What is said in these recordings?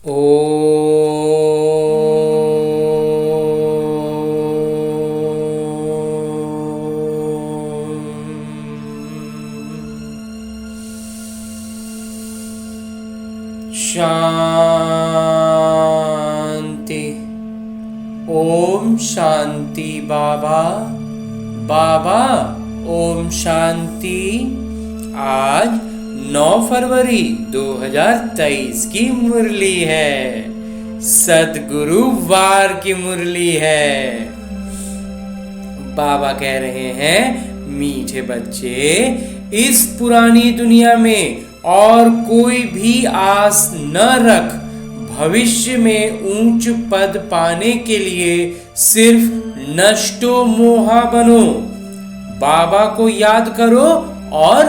शांति। ओम शांति। बाबा बाबा ओम शांति। आज 9 फरवरी 2023 की मुरली है। सद्गुरु वार की मुरली है। बाबा कह रहे हैं, मीठे बच्चे, इस पुरानी दुनिया में और कोई भी आस न रख। भविष्य में ऊंच पद पाने के लिए सिर्फ नष्टो मोहा बनो। बाबा को याद करो और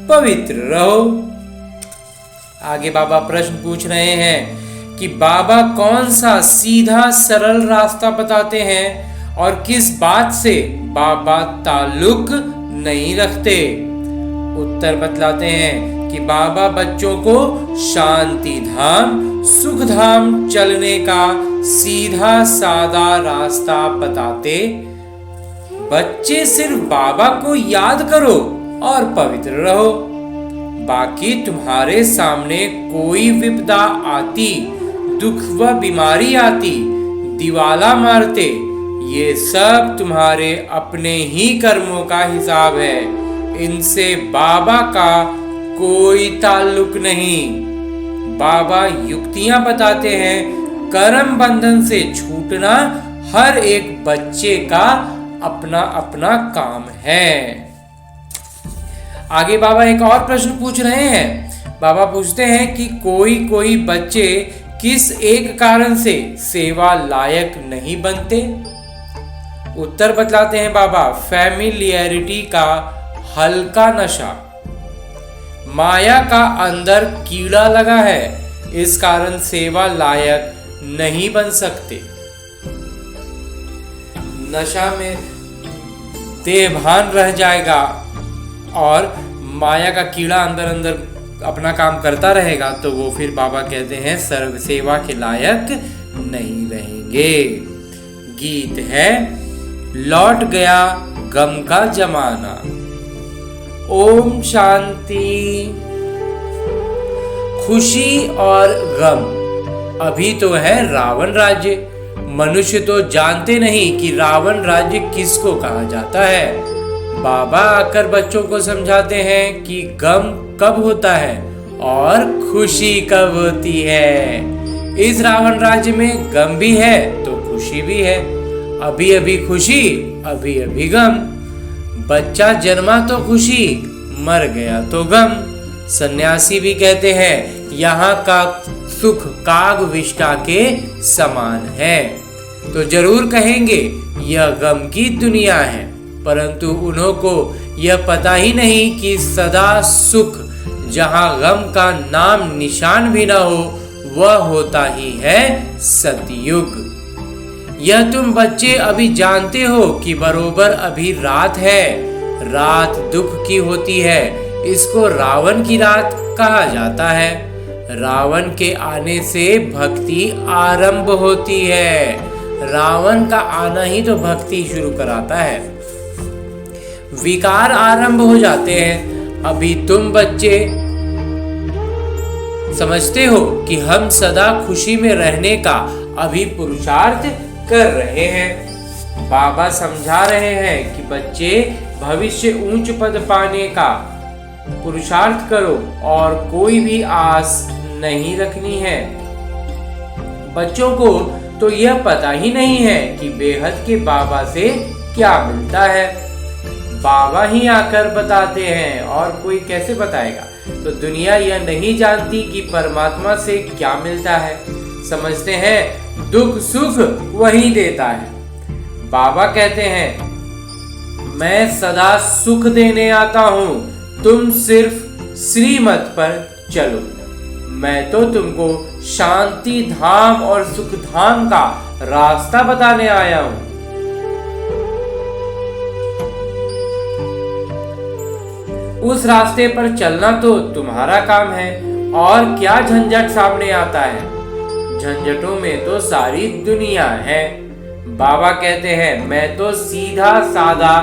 पवित्र रहो। आगे बाबा प्रश्न पूछ रहे हैं कि बाबा कौन सा सीधा सरल रास्ता बताते हैं और किस बात से बाबा ताल्लुक नहीं रखते। उत्तर बतलाते हैं कि बाबा बच्चों को शांति धाम सुख धाम चलने का सीधा सादा रास्ता बताते। बच्चे सिर्फ बाबा को याद करो और पवित्र रहो। बाकी तुम्हारे सामने कोई विपदा आती, दुख व बीमारी आती, दिवाला मारते, ये सब तुम्हारे अपने ही कर्मों का हिसाब है। इनसे बाबा का कोई ताल्लुक नहीं। बाबा युक्तियां बताते हैं। कर्म बंधन से छूटना हर एक बच्चे का अपना अपना काम है। आगे बाबा एक और प्रश्न पूछ रहे हैं। बाबा पूछते हैं कि कोई बच्चे किस एक कारण से सेवा लायक नहीं बनते। उत्तर बतलाते हैं बाबा, फैमिलियरिटी का हल्का नशा, माया का अंदर कीड़ा लगा है, इस कारण सेवा लायक नहीं बन सकते। नशा में देहभान रह जाएगा और माया का कीड़ा अंदर अंदर अपना काम करता रहेगा तो वो फिर बाबा कहते हैं सर्व सेवा के लायक नहीं रहेंगे। गीत है, लौट गया गम का जमाना। ओम शांति। खुशी और गम। अभी तो है रावण राज्य। मनुष्य तो जानते नहीं कि रावण राज्य किसको कहा जाता है। बाबा आकर बच्चों को समझाते हैं कि गम कब होता है और खुशी कब होती है। इस रावण राज्य में गम भी है तो खुशी भी है। अभी अभी खुशी, अभी अभी गम। बच्चा जन्मा तो खुशी, मर गया तो गम। सन्यासी भी कहते हैं यहाँ का सुख काग विष्टा के समान है। तो जरूर कहेंगे यह गम की दुनिया है, परंतु उन्हों को यह पता ही नहीं कि सदा सुख जहाँ गम का नाम निशान भी न हो वह होता ही है सतयुग। यह तुम बच्चे अभी जानते हो कि बरोबर अभी रात है। रात दुख की होती है, इसको रावण की रात कहा जाता है। रावण के आने से भक्ति आरंभ होती है। रावण का आना ही तो भक्ति शुरू कराता है। विकार आरंभ हो जाते हैं। अभी तुम बच्चे समझते हो कि हम सदा खुशी में रहने का अभी पुरुषार्थ कर रहे हैं। बाबा समझा रहे हैं कि बच्चे भविष्य ऊंच पद पाने का पुरुषार्थ करो और कोई भी आस नहीं रखनी है। बच्चों को तो यह पता ही नहीं है कि बेहद के बाबा से क्या मिलता है। बाबा ही आकर बताते हैं और कोई कैसे बताएगा। तो दुनिया यह नहीं जानती कि परमात्मा से क्या मिलता है। समझते हैं दुख सुख वही देता है। बाबा कहते हैं, मैं सदा सुख देने आता हूँ, तुम सिर्फ श्रीमत पर चलो। मैं तो तुमको शांति धाम और सुख धाम का रास्ता बताने आया हूँ। उस रास्ते पर चलना तो तुम्हारा काम है। और क्या झंझट सामने आता है। झंझटों में तो सारी दुनिया है। बाबा कहते हैं मैं तो सीधा साधा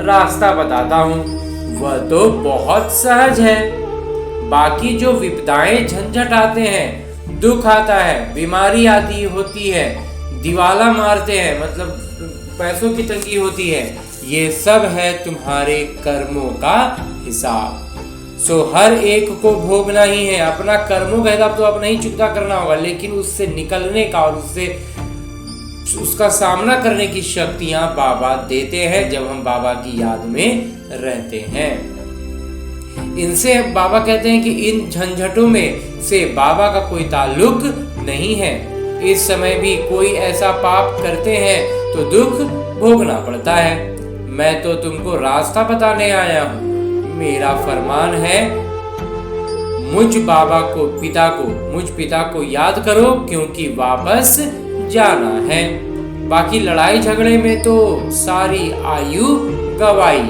रास्ता बताता हूँ, वह तो बहुत सहज है। बाकी जो विपदाएं झंझट आते हैं, दुख आता है, बीमारी आती होती है, दिवाला मारते हैं, मतलब पैसों की तंगी होती है, ये सब है तुम्हारे कर्मों का हिसाब। सो हर एक को भोगना ही है। अपना कर्मों का हिसाब तो अपना ही चुकता करना होगा, लेकिन उससे निकलने का और उसका सामना करने की शक्तियां बाबा देते हैं जब हम बाबा की याद में रहते हैं। इनसे बाबा कहते हैं कि इन झंझटों में से बाबा का कोई ताल्लुक नहीं है। इस समय भी कोई ऐसा पाप करते हैं तो दुख भोगना पड़ता है। मैं तो तुमको रास्ता बताने आया हूँ। मेरा फरमान है, मुझ पिता को याद करो, क्योंकि वापस जाना है। बाकी लड़ाई झगड़े में तो सारी आयु गवाई।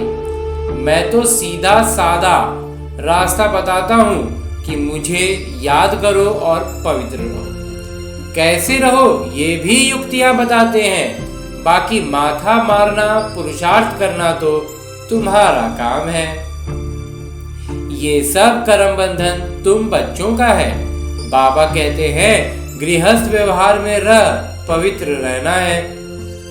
मैं तो सीधा साधा रास्ता बताता हूँ कि मुझे याद करो और पवित्र रहो। कैसे रहो ये भी युक्तियां बताते हैं। बाकी माथा मारना, पुरुषार्थ करना तो तुम्हारा काम है। ये सब कर्म बंधन तुम बच्चों का है। बाबा कहते हैं गृहस्थ व्यवहार में रह पवित्र रहना है।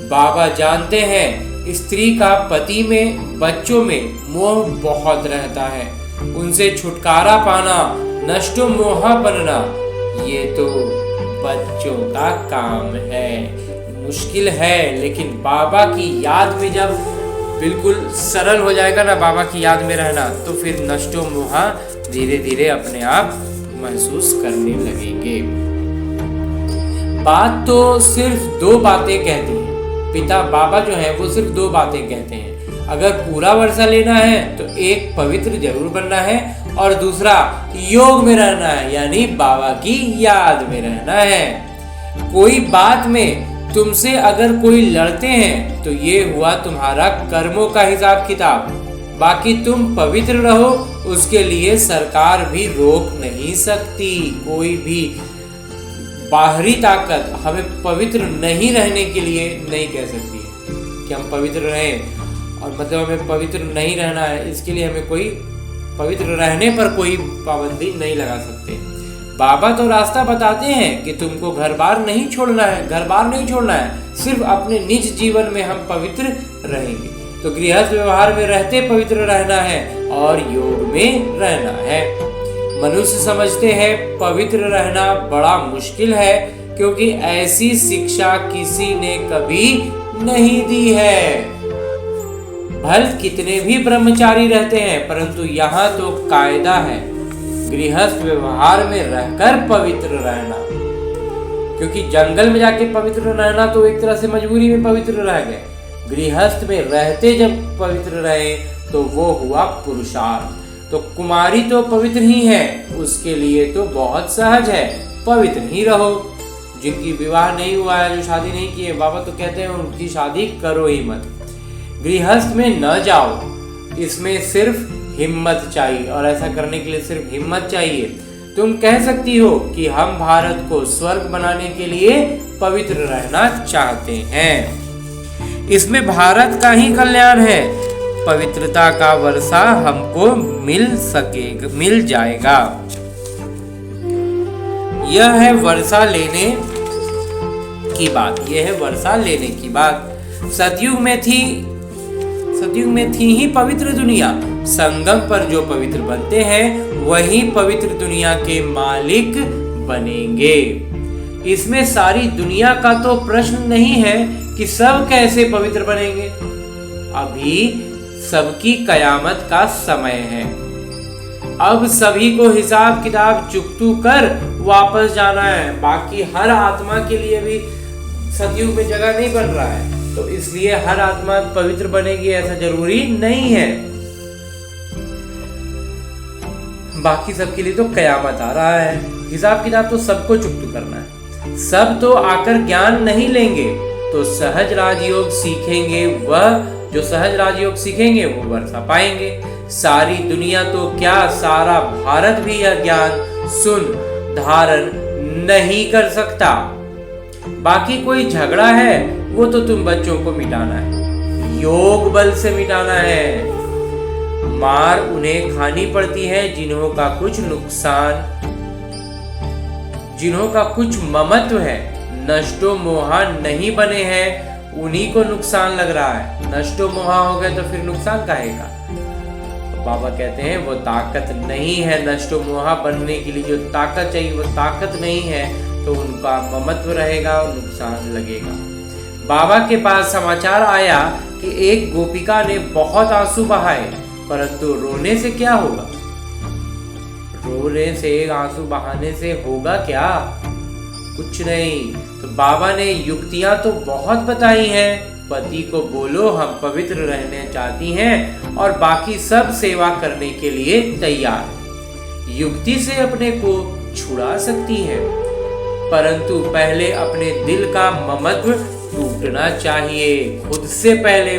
बाबा जानते हैं स्त्री का पति में, बच्चों में मोह बहुत रहता है। उनसे छुटकारा पाना, नष्टो मोहा बनना, ये तो बच्चों का काम है। मुश्किल है, लेकिन बाबा की याद में जब बिल्कुल सरल हो जाएगा ना बाबा की याद में रहना, तो फिर नष्टो मोहा धीरे धीरे अपने आप महसूस करने लगेंगे। बात तो सिर्फ दो बातें कहती हैं। पिता बाबा जो है वो सिर्फ दो बातें कहते हैं। अगर पूरा वर्षा लेना है तो एक पवित्र जरूर बनना है और दूसरा योग में रहना है, यानी बाबा की याद में रहना है। कोई बात में तुमसे अगर कोई लड़ते हैं तो ये हुआ तुम्हारा कर्मों का हिसाब किताब। बाकी तुम पवित्र रहो, उसके लिए सरकार भी रोक नहीं सकती। कोई भी बाहरी ताकत हमें पवित्र नहीं रहने के लिए नहीं कह सकती है कि हम पवित्र रहें, और मतलब हमें पवित्र नहीं रहना है इसके लिए हमें कोई पवित्र रहने पर कोई पाबंदी नहीं लगा सकते। बाबा तो रास्ता बताते हैं कि तुमको घर बार नहीं छोड़ना है, सिर्फ अपने निज जीवन में हम पवित्र रहेंगे। तो गृहस्थ व्यवहार में रहते पवित्र रहना है और योग में रहना है। मनुष्य समझते हैं पवित्र रहना बड़ा मुश्किल है, क्योंकि ऐसी शिक्षा किसी ने कभी नहीं दी है। भल कितने भी ब्रह्मचारी रहते हैं, परंतु यहाँ तो कायदा है गृहस्थ व्यवहार में रहकर पवित्र रहना। क्योंकि जंगल में जाके पवित्र रहना तो एक तरह से मजबूरी में पवित्र रह गए, गृहस्थ में रहते जब पवित्र रहे तो वो हुआ पुरुषार्थ। तो कुमारी तो पवित्र ही है, उसके लिए तो बहुत सहज है, पवित्र ही रहो। जिनकी विवाह नहीं हुआ है, जो शादी नहीं की है, बाबा तो कहते हैं उनकी शादी करो ही मत। गृहस्थ में न जाओ, इसमें सिर्फ हिम्मत चाहिए, और ऐसा करने के लिए सिर्फ हिम्मत चाहिए। तुम कह सकती हो कि हम भारत को स्वर्ग बनाने के लिए पवित्र रहना चाहते हैं, इसमें भारत का ही कल्याण है, पवित्रता का वर्षा हमको मिल जाएगा। यह है वर्षा लेने की बात, यह है वर्षा लेने की बात। सतयुग में थी ही पवित्र दुनिया। संगम पर जो पवित्र बनते हैं वही पवित्र दुनिया के मालिक बनेंगे। इसमें सारी दुनिया का तो प्रश्न नहीं है कि सब कैसे पवित्र बनेंगे। अभी सबकी कयामत का समय है। अब सभी को हिसाब किताब चुकतू कर वापस जाना है। बाकी हर आत्मा के लिए भी सतयुग में जगह नहीं बन रहा है, तो इसलिए हर आत्मा पवित्र बनेगी ऐसा जरूरी नहीं है। बाकी सबके लिए तो कयामत आ रहा है। हिसाब किताब तो सबको चुकतू करना है। सब तो आकर ज्ञान नहीं लेंगे, तो सहज राजयोग सीखेंगे। वह जो सहज राजयोग सीखेंगे वो वर्षा पाएंगे। सारी दुनिया तो क्या, सारा भारत भी यह ज्ञान सुन धारण नहीं कर सकता। बाकी कोई झगड़ा है वो तो तुम बच्चों को मिटाना है, योग बल से मिटाना है। मार उन्हें खानी पड़ती है जिन्हों का कुछ ममत्व है, नष्टो मोहा नहीं बने हैं, उन्हीं को नुकसान लग रहा है। नष्टो मोहा हो गए तो फिर नुकसान काहे का। बाबा कहते हैं वो ताकत नहीं है नष्टो मोहा बनने के लिए, जो ताकत चाहिए वो ताकत नहीं है, तो उनका ममत्व रहेगा और नुकसान लगेगा। बाबा के पास समाचार आया कि एक गोपिका ने बहुत आंसू बहाए, परंतु रोने से क्या होगा। रोने से, आंसू बहाने से होगा क्या, कुछ नहीं। तो बाबा ने युक्तियां तो बहुत बताई हैं। पति को बोलो हम पवित्र रहना चाहती हैं और बाकी सब सेवा करने के लिए तैयार है। युक्ति से अपने को छुड़ा सकती है, परंतु पहले अपने दिल का ममत्व टूटना चाहिए, खुद से पहले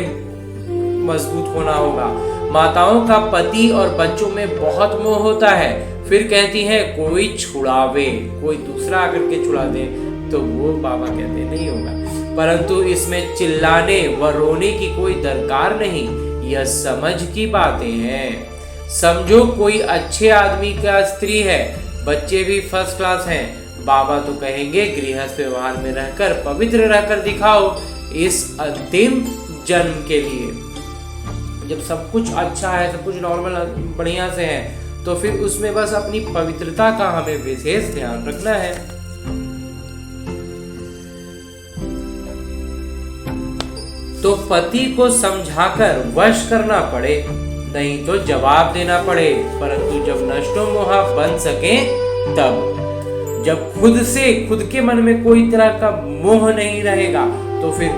मजबूत होना होगा। माताओं का पति और बच्चों में बहुत मोह होता है, फिर कहती हैं कोई छुड़ावे, कोई दूसरा आकर के छुड़ा दे, तो वो बाबा कहते नहीं होगा। परंतु इसमें चिल्लाने व रोने की कोई दरकार नहीं, यह समझ की बातें हैं। समझो कोई अच्छे आदमी का स्त्री है, बच्चे भी फर्स्ट क्लास हैं, बाबा तो कहेंगे गृहस्थ व्यवहार में रहकर पवित्र रहकर दिखाओ इस अंतिम जन्म के लिए। जब सब कुछ अच्छा है, सब कुछ नॉर्मल बढ़िया से है, तो फिर उसमें बस अपनी पवित्रता का हमें विशेष ध्यान रखना है। तो पति को समझाकर वश करना पड़े, नहीं तो जवाब देना पड़े। परंतु जब नष्टो मोहा बन सके तब, जब खुद के मन में कोई तरह का मोह नहीं रहेगा, तो फिर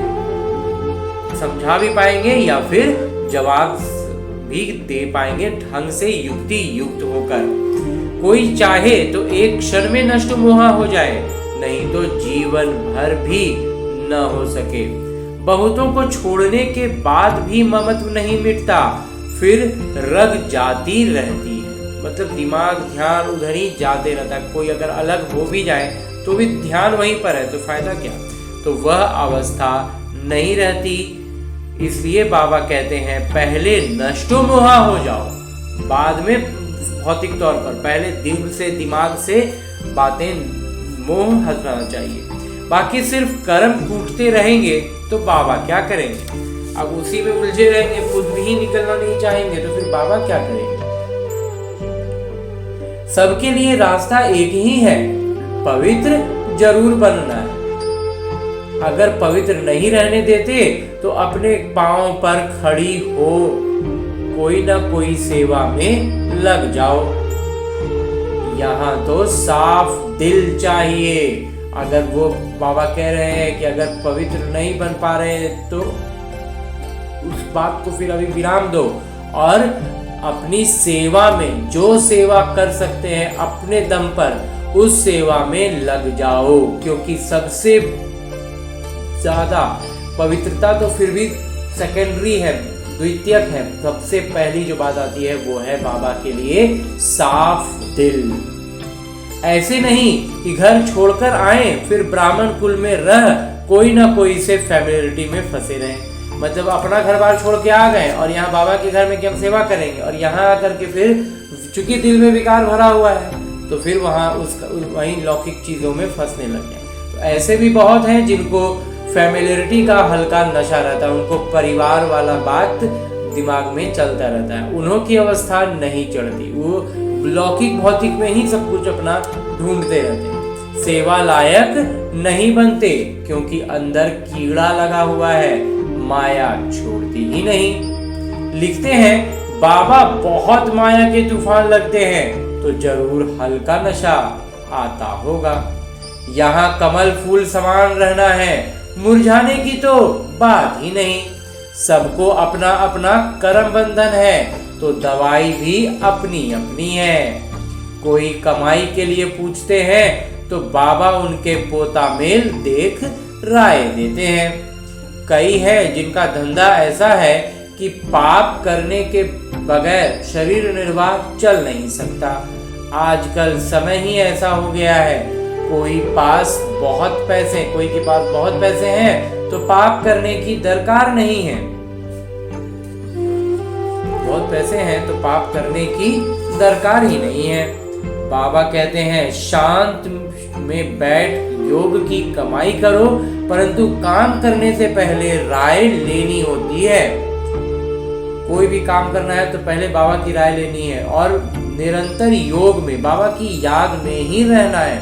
समझा भी पाएंगे या फिर जवाब भी दे पाएंगे ढंग से, युक्ति युक्त होकर। कोई चाहे तो एक क्षण में नष्ट मोहा हो जाए, नहीं तो जीवन भर भी न हो सके। बहुतों को छोड़ने के बाद भी ममत्व नहीं मिटता, फिर रग जाती रहती है। मतलब दिमाग ध्यान उधर ही जाते रहता है। कोई अगर अलग हो भी जाए तो भी ध्यान वहीं पर है, तो फायदा क्या। तो वह अवस्था नहीं रहती। इसलिए बाबा कहते हैं पहले नष्टो मोहा हो जाओ, बाद में भौतिक तौर पर, पहले दिल से दिमाग से बातें मोह हटाना चाहिए। बाकी सिर्फ कर्म कूटते रहेंगे तो बाबा क्या करेंगे। अब उसी में उलझे रहेंगे, खुद भी निकलना नहीं चाहेंगे, तो फिर बाबा क्या करेंगे। सबके लिए रास्ता एक ही है, पवित्र जरूर बनना है। अगर पवित्र नहीं रहने देते तो अपने पांव पर खड़ी हो कोई ना कोई सेवा में लग जाओ। यहाँ तो साफ दिल चाहिए। अगर वो बाबा कह रहे हैं कि अगर पवित्र नहीं बन पा रहे तो उस बात को फिर अभी विराम दो और अपनी सेवा में जो सेवा कर सकते हैं अपने दम पर उस सेवा में लग जाओ। क्योंकि सबसे ज्यादा पवित्रता तो फिर भी सेकेंडरी है, द्वितीयक है। सबसे पहली जो बात आती है वो है बाबा के लिए साफ दिल। ऐसे नहीं कि घर छोड़कर आए फिर ब्राह्मण कुल में रह कोई ना कोई से फैमिलिटी में फंसे रहे। मतलब अपना घर बार छोड़ के आ गए और यहाँ बाबा के घर में कि हम सेवा करेंगे, और यहाँ आकर के फिर चूंकि दिल में विकार भरा हुआ है तो फिर वहीं लौकिक चीजों में फंसने लग गए। तो ऐसे भी बहुत हैं जिनको फैमिलिटी का हल्का नशा रहता है, उनको परिवार वाला बात दिमाग में चलता रहता है, उन्हों की अवस्था नहीं चढ़ती, वो लौकिक भौतिक में ही सब कुछ अपना ढूंढते रहते हैं, सेवा लायक नहीं बनते क्योंकि अंदर कीड़ा लगा हुआ है, माया छोड़ती ही नहीं। लिखते हैं बाबा बहुत माया के तूफान लगते हैं तो जरूर हल्का नशा आता होगा। यहाँ कमल फूल समान रहना है, मुरझाने की तो बात ही नहीं। सबको अपना अपना कर्म बंधन है तो दवाई भी अपनी अपनी है। कोई कमाई के लिए पूछते हैं तो बाबा उनके पोता मेल देख राय देते हैं। कई हैं जिनका धंधा ऐसा है कि पाप करने के बगैर शरीर निर्वाह चल नहीं सकता। आजकल समय ही ऐसा हो गया है, कोई के पास बहुत पैसे हैं तो पाप करने की दरकार नहीं है। बहुत पैसे हैं तो पाप करने की दरकार ही नहीं है। बाबा कहते हैं शांत में बैठ योग की कमाई करो, परंतु काम करने से पहले राय लेनी होती है। कोई भी काम करना है तो पहले बाबा की राय लेनी है और निरंतर योग में बाबा की याद में ही रहना है।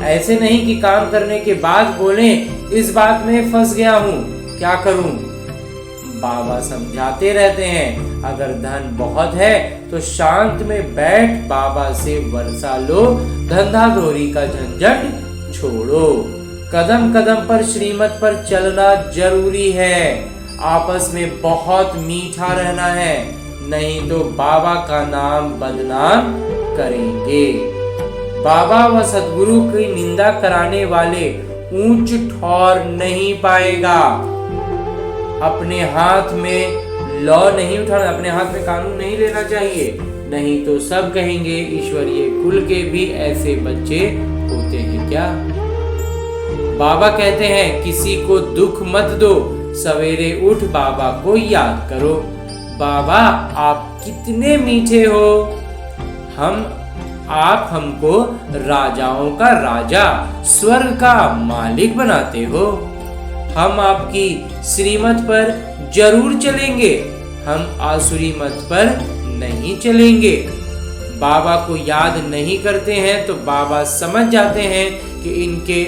ऐसे नहीं कि काम करने के बाद बोले इस बात में फंस गया हूं, क्या करूं। बाबा समझाते रहते हैं अगर धन बहुत है तो शांत में बैठ बाबा से वर्षा लो, धंधाधोरी का झंझट छोड़ो। कदम कदम पर श्रीमत पर चलना जरूरी है। आपस में बहुत मीठा रहना है, नहीं तो बाबा का नाम बदनाम करेंगे। बाबा व सद्गुरु की निंदा कराने वाले ऊंच ठौर नहीं पाएगा। अपने हाथ में लॉ नहीं उठाना, अपने हाथ में कानून नहीं लेना चाहिए, नहीं तो सब कहेंगे ईश्वरीय कुल के भी ऐसे बच्चे होते हैं क्या। बाबा कहते हैं किसी को दुख मत दो, सवेरे उठ बाबा को याद करो। बाबा आप कितने मीठे हो, आप हमको राजाओं का राजा, स्वर्ग का मालिक बनाते हो। हम आपकी श्रीमत पर जरूर चलेंगे, हम आसुरी मत पर नहीं चलेंगे। बाबा को याद नहीं करते हैं तो बाबा समझ जाते हैं कि इनके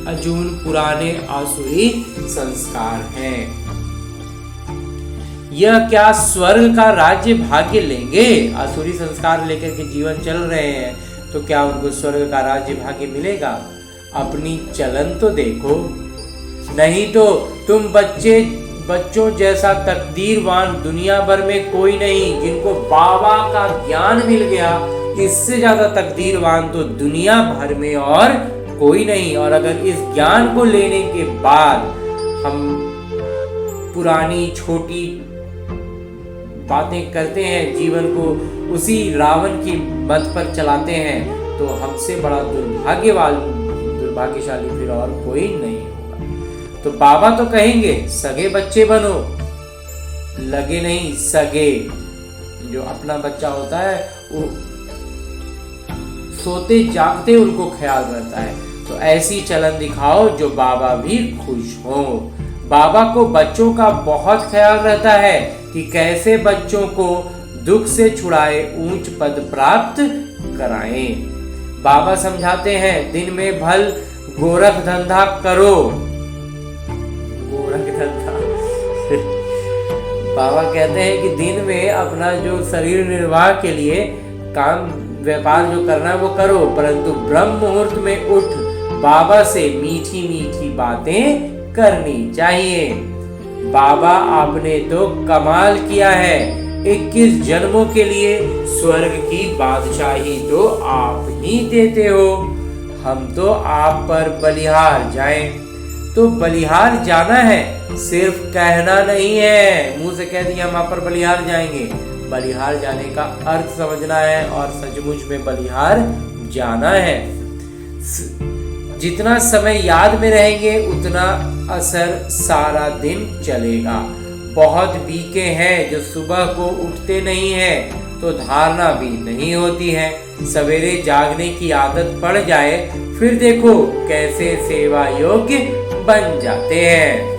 अजून पुराने आसुरी संस्कार हैं। यह क्या स्वर्ग का राज्य भाग्य लेंगे। आसुरी संस्कार लेकर के जीवन चल रहे हैं तो क्या उनको स्वर्ग का राज्य भाग्य मिलेगा। अपनी चलन तो देखो, नहीं तो तुम बच्चों जैसा तकदीरवान दुनिया भर में कोई नहीं। जिनको बाबा का ज्ञान मिल गया, इससे ज्यादा तकदीरवान तो दुनिया भर में और कोई नहीं। और अगर इस ज्ञान को लेने के बाद हम पुरानी छोटी बातें करते हैं, जीवन को उसी रावण की मत पर चलाते हैं, तो हमसे बड़ा दुर्भाग्यशाली फिर और कोई नहीं होगा। तो बाबा तो कहेंगे सगे बच्चे बनो, लगे नहीं सगे। जो अपना बच्चा होता है वो सोते जागते उनको ख्याल रहता है। तो ऐसी चलन दिखाओ जो बाबा भी खुश हो। बाबा को बच्चों का बहुत ख्याल रहता है कि कैसे बच्चों को दुख से छुड़ाए, ऊंच पद प्राप्त कराएं। बाबा समझाते हैं दिन में भल गोरख धंधा करो। गोरख धंधा बाबा कहते हैं कि दिन में अपना जो शरीर निर्वाह के लिए काम व्यापार जो करना है वो करो, परंतु ब्रह्म मुहूर्त में उठ बाबा से मीठी मीठी बातें करनी चाहिए। बाबा आपने तो कमाल किया है, 21 जन्मों के लिए स्वर्ग की बादशाही तो आप ही देते हो। हम तो आप पर बलिहार जाएं, तो बलिहार जाना है, सिर्फ कहना नहीं है। मुंह से कह दिया हम आप पर बलिहार जाएंगे। बलिहार जाने का अर्थ समझना है और सचमुच में बलिहार जाना है। जितना समय याद में रहेंगे उतना असर सारा दिन चलेगा। बहुत बीके हैं जो सुबह को उठते नहीं हैं तो धारणा भी नहीं होती है। सवेरे जागने की आदत पड़ जाए फिर देखो कैसे सेवा योग्य बन जाते हैं।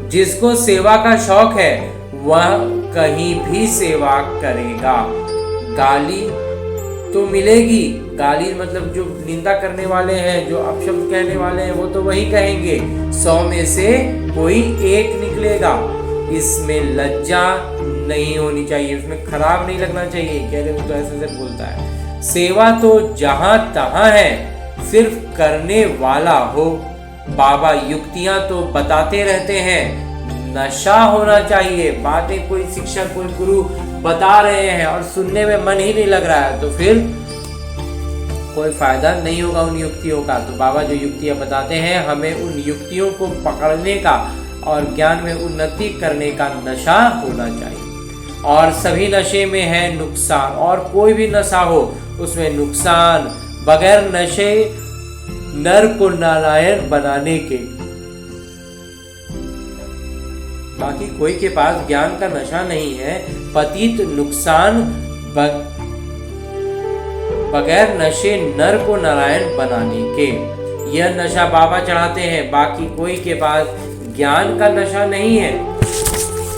जिसको सेवा का शौक है वह कहीं भी सेवा करेगा। गाली तो मिलेगी, गाली मतलब जो निंदा करने वाले हैं, जो अपशब्द कहने वाले हैं, वो तो वही कहेंगे। 100 में से कोई एक निकलेगा। इसमें लज्जा नहीं होनी चाहिए, उसमें खराब नहीं लगना चाहिए। कह रहे वो तो ऐसे से बोलता है। सेवा तो जहां तहां है, सिर्फ करने वाला हो। बाबा युक्तियां तो बताते रहते हैं, नशा होना चाहिए। बातें कोई शिक्षक कोई गुरु बता रहे हैं और सुनने में मन ही नहीं लग रहा है तो फिर कोई फायदा नहीं होगा उन युक्तियों का। तो बाबा जो युक्तियां बताते हैं हमें उन युक्तियों को पकड़ने का और ज्ञान में उन्नति करने का नशा होना चाहिए। और सभी नशे में है नुकसान, और कोई भी नशा हो उसमें नुकसान बगैर नशे नर को नारायण बनाने के। बाकी कोई के पास ज्ञान का नशा नहीं है। पतित नुकसान बगैर नशे नर को नारायण बनाने के, यह नशा बाबा चढ़ाते हैं। बाकी कोई के पास ज्ञान का नशा नहीं है।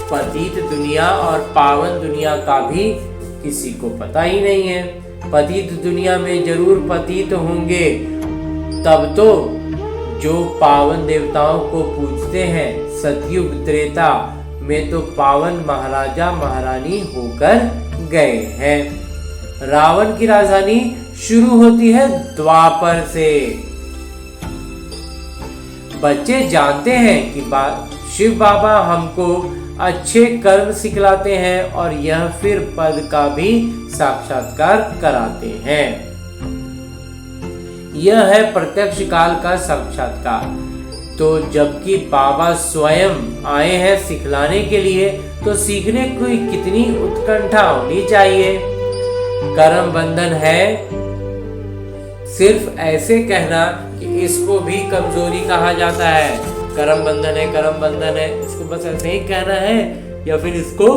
पतित दुनिया और पावन दुनिया का भी किसी को पता ही नहीं है। पतित दुनिया में जरूर पतित होंगे, तब तो जो पावन देवताओं को पूजते हैं। सतयुग त्रेता में तो पावन महाराजा महारानी होकर गए हैं। रावण की राजधानी शुरू होती है द्वापर से। बच्चे जानते हैं कि शिव बाबा हमको अच्छे कर्म सिखलाते हैं और यह फिर पद का भी साक्षात्कार कराते हैं। यह है प्रत्यक्ष काल का साक्षात्कार। तो जबकि बाबा स्वयं आए हैं सिखलाने के लिए, तो सीखने की कितनी उत्कंठा होनी चाहिए। कर्म बंधन है सिर्फ ऐसे कहना कि इसको भी कमजोरी कहा जाता है। कर्म बंधन है, कर्म बंधन है, इसको बस ऐसे ही कहना है या फिर इसको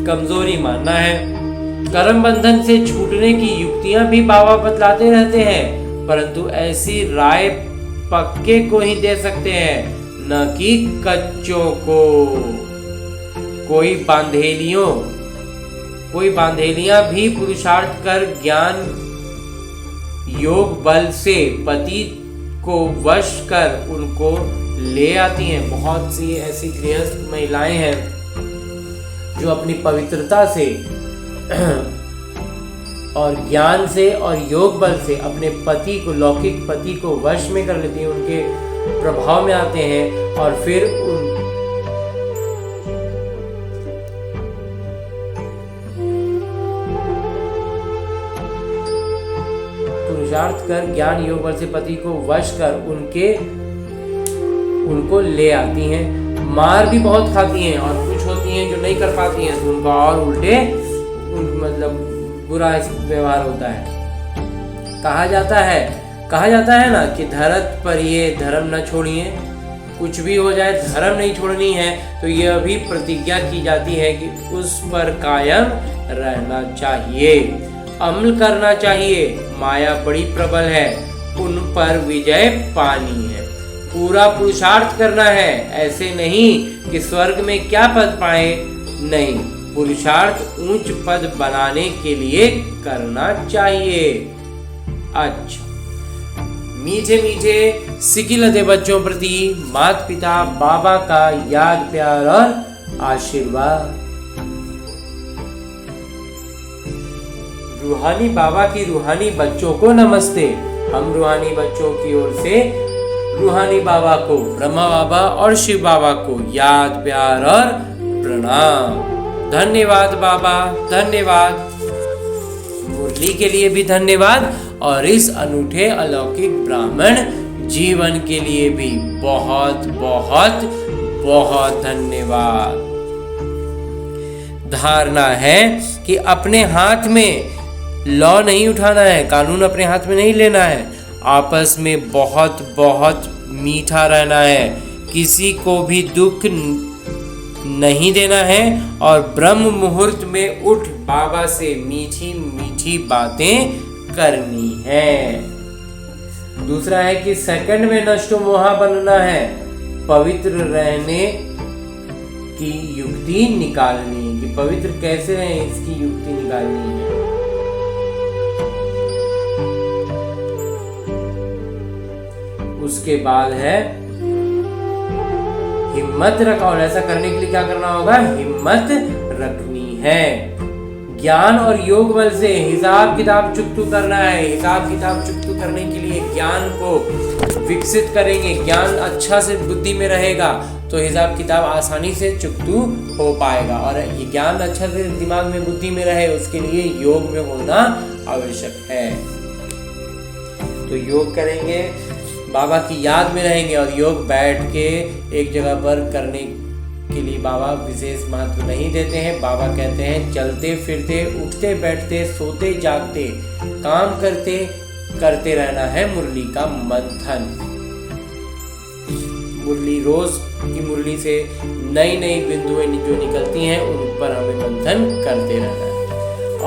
कमजोरी मानना है। कर्म बंधन से छूटने की युक्तियां भी बाबा बतलाते रहते हैं, परंतु ऐसी राय पक्के को ही दे सकते हैं, न कि कच्चों को। कोई बांधेलियां भी पुरुषार्थ कर ज्ञान योग बल से पति को वश कर उनको ले आती हैं। बहुत सी ऐसी गृहस्थ महिलाएं हैं जो अपनी पवित्रता से और ज्ञान से और योग बल से अपने पति को, लौकिक पति को वश में कर लेती हैं, उनके प्रभाव में आते हैं और फिर पुरुषार्थ कर ज्ञान योग बल से पति को वश कर उनको ले आती हैं। मार भी बहुत खाती हैं और कुछ होती हैं जो नहीं कर पाती हैं तो उनका और उल्टे मतलब बुरा व्यवहार होता है। कहा जाता है ना कि धरत पर ये धर्म न छोड़िए। कुछ भी हो जाए धर्म नहीं छोड़नी है, तो यह भी प्रतिज्ञा की जाती है कि उस पर कायम रहना चाहिए, अमल करना चाहिए। माया बड़ी प्रबल है, उन पर विजय पानी है। पूरा पुरुषार्थ करना है, ऐसे नहीं कि स्वर्ग में क्या पद पाए, नहीं, पुरुषार्थ ऊंच पद बनाने के लिए करना चाहिए। अच्छा, मीठे मीठे सिकिलते बच्चों प्रति माता पिता बाबा का याद प्यार और आशीर्वाद। रूहानी बाबा की रूहानी बच्चों को नमस्ते। हम रूहानी बच्चों की ओर से रूहानी बाबा को, ब्रह्मा बाबा और शिव बाबा को याद प्यार और प्रणाम। धन्यवाद बाबा, धन्यवाद। मुरली के लिए भी धन्यवाद और इस अनूठे अलौकिक ब्राह्मण जीवन के लिए भी बहुत बहुत बहुत धन्यवाद। धारणा है कि अपने हाथ में लॉ नहीं उठाना है, कानून अपने हाथ में नहीं लेना है, आपस में बहुत बहुत मीठा रहना है, किसी को भी दुख नहीं देना है और ब्रह्म मुहूर्त में उठ बाबा से मीठी मीठी बातें करनी है। दूसरा है कि सेकंड में नष्टो मोहा बनना है, पवित्र रहने की युक्ति निकालनी है कि पवित्र कैसे रहें इसकी युक्ति निकालनी है। उसके बाद है हिम्मत रखा, और ऐसा करने के लिए क्या करना होगा, हिम्मत रखनी है। ज्ञान और योग बल से हिसाब किताब चुकतू करना है। हिसाब किताब चुकतू करने के लिए ज्ञान को विकसित करेंगे, ज्ञान अच्छा से बुद्धि में रहेगा तो हिसाब किताब आसानी से चुकतू हो पाएगा। और ये ज्ञान अच्छा से दिमाग में बुद्धि में रहे उसके लिए योग में होना आवश्यक है। तो योग करेंगे, बाबा की याद में रहेंगे और योग बैठ के एक जगह पर करने के लिए बाबा विशेष महत्व नहीं देते हैं। बाबा कहते हैं चलते फिरते, उठते बैठते, सोते जागते, काम करते करते रहना है मुरली का मंथन। मुरली रोज की मुरली से नई नई बिंदुएं जो निकलती हैं उन पर हमें मंथन करते रहना है।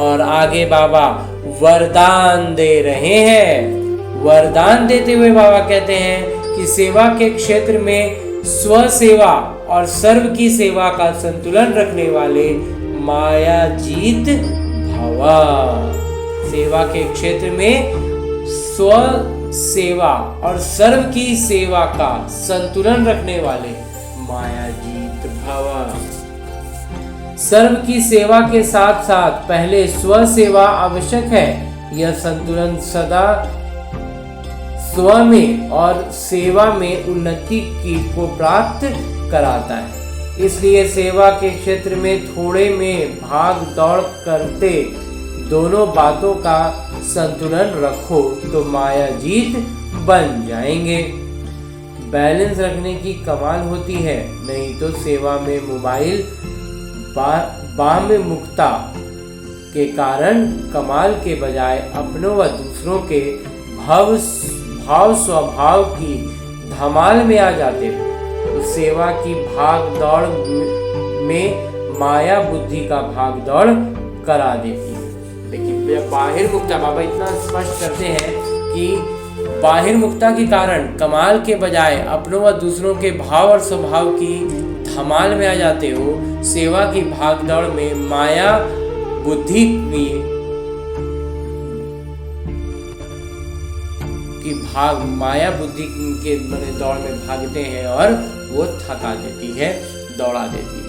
और आगे बाबा वरदान दे रहे हैं। वरदान देते हुए बाबा कहते हैं कि सेवा के क्षेत्र में स्व सेवा और सर्व की सेवा का संतुलन रखने वाले मायाजीत भवा। सेवा के क्षेत्र में स्व सेवा और सर्व की सेवा का संतुलन रखने वाले मायाजीत भवा। सर्व की सेवा के साथ साथ पहले स्व सेवा आवश्यक है। यह संतुलन सदा स्व में और सेवा में उन्नति को प्राप्त कराता है। इसलिए सेवा के क्षेत्र में थोड़े में भाग दौड़ करते दोनों बातों का संतुलन रखो तो मायाजीत बन जाएंगे। बैलेंस रखने की कमाल होती है, नहीं तो सेवा में मोबाइल बाह्य मुक्ता के कारण कमाल के बजाय अपनों व दूसरों के भाव स्वभाव की धमाल में आ जाते हो तो सेवा की भाग दौड़ में माया बुद्धि का भाग दौड़ करा देती है। देखिए बाहिर मुक्ता, बाबा इतना स्पष्ट करते हैं कि बाहिर मुक्ता के कारण कमाल के बजाय अपनों व दूसरों के भाव और स्वभाव की धमाल में आ जाते हो। सेवा की भाग दौड़ में माया बुद्धि माया बुद्धि के दौड़ में भागते हैं और वो थका देती है, दौड़ा देती है।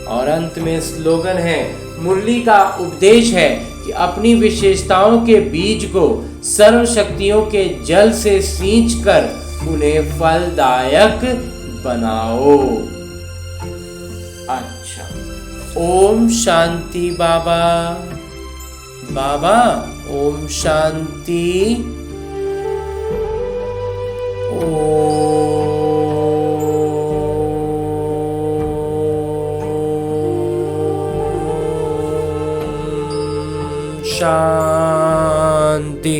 और अंत में स्लोगन है, मुरली का उपदेश है कि अपनी विशेषताओं के बीज को सर्व शक्तियों के जल से सींचकर उन्हें फलदायक बनाओ। अच्छा, ओम शांति बाबा। बाबा ओम शांति। शांति।